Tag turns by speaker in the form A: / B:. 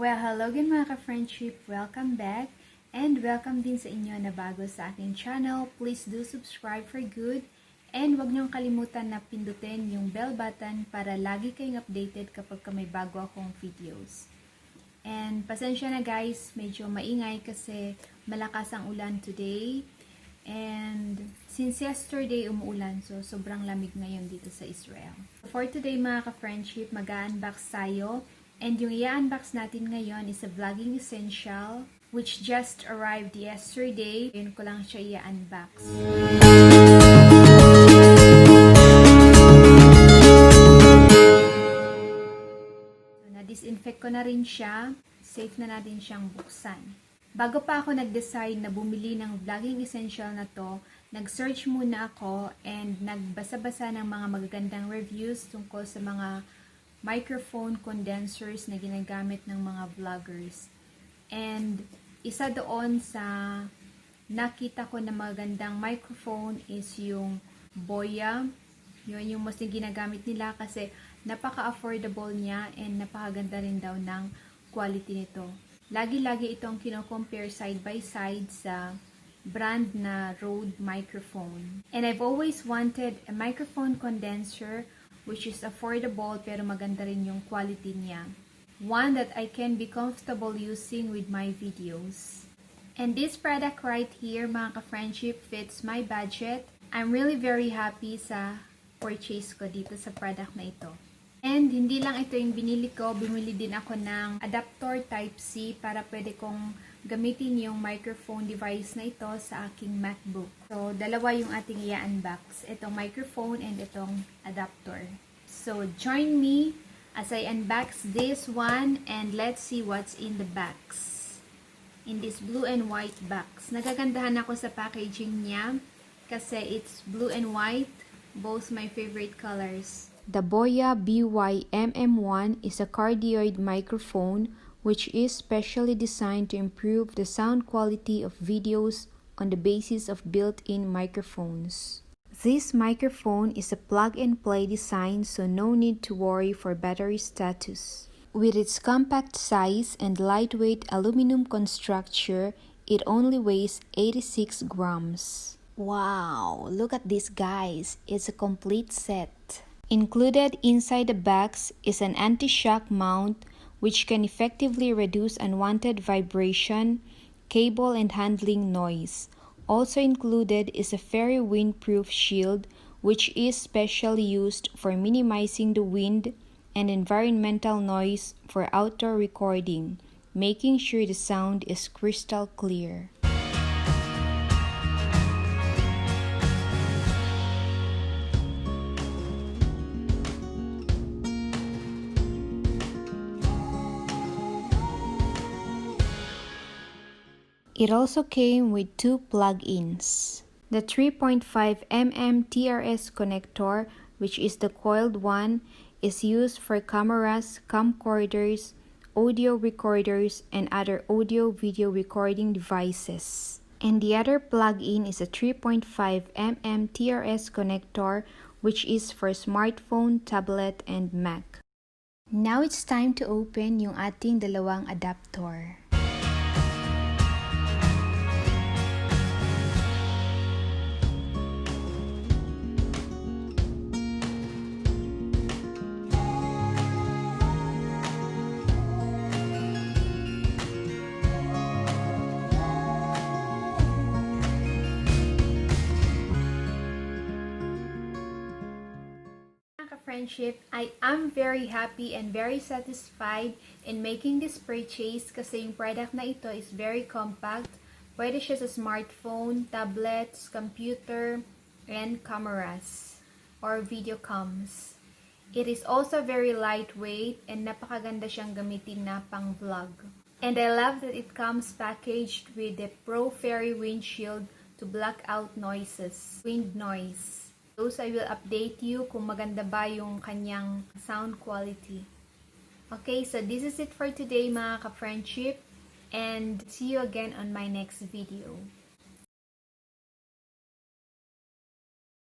A: Well, hello again mga ka-friendship. Welcome back. And welcome din sa inyo na bago sa aking channel. Please do subscribe for good. And huwag niyong kalimutan na pindutin yung bell button para lagi kayong updated kapag may bago akong videos. And pasensya na guys, medyo maingay kasi malakas ang ulan today. And since yesterday umuulan, so sobrang lamig ngayon dito sa Israel. For today mga ka-friendship, mag-unbox tayo. And yung i-unbox natin ngayon is a vlogging essential which just arrived yesterday. Yun ko lang siya i-unbox. So, na-disinfect ko na rin siya. Safe na natin siyang buksan. Bago pa ako nag-decide na bumili ng vlogging essential na to, nag-search muna ako and nagbasa-basa ng mga magagandang reviews tungkol sa mga microphone condensers na ginagamit ng mga vloggers. And isa doon sa nakita ko na magandang microphone is yung Boya. Yun yung mostly ginagamit nila kasi napaka-affordable niya and napakaganda rin daw ng quality nito. Lagi-lagi itong kino-compare side by side sa brand na Rode microphone. And I've always wanted a microphone condenser which is affordable pero maganda rin yung quality niya. One that I can be comfortable using with my videos. And this product right here, mga ka-friendship, fits my budget. I'm really very happy sa purchase ko dito sa product na ito. And hindi lang ito yung binili ko, bumili din ako ng adapter Type-C para pwede kong gamitin yung microphone device na ito sa aking MacBook. So, dalawa yung ating i-unbox. Itong microphone and itong adapter. So, join me as I unbox this one and let's see what's in the box. In this blue and white box. Nagagandahan ako sa packaging niya kasi it's blue and white, both my favorite colors. The Boya BY-MM1 is a cardioid microphone which is specially designed to improve the sound quality of videos on the basis of built-in microphones. This microphone is a plug-and-play design, so no need to worry for battery status. With its compact size and lightweight aluminum construction, it only weighs 86 grams. Wow! Look at this guys! It's a complete set. Included inside the box is an anti-shock mount which can effectively reduce unwanted vibration, cable and handling noise. Also included is a very windproof shield which is specially used for minimizing the wind and environmental noise for outdoor recording, making sure the sound is crystal clear. It also came with two plug-ins. The 3.5mm TRS connector, which is the coiled one, is used for cameras, camcorders, audio recorders, and other audio-video recording devices. And the other plug-in is a 3.5mm TRS connector, which is for smartphone, tablet, and Mac. Now it's time to open yung ating dalawang adapter. Friendship, I am very happy and very satisfied in making this purchase kasi yung product na ito is very compact. Pwede siya sa smartphone, tablets, computer, and cameras or video cams. It is also very lightweight and napakaganda siyang gamitin na pang vlog. And I love that it comes packaged with the Pro Fairy windshield to block out noises, wind noise. So I will update you kung maganda ba yung kanyang sound quality. Okay, so this is it for today mga ka-friendship and see you again on my next video.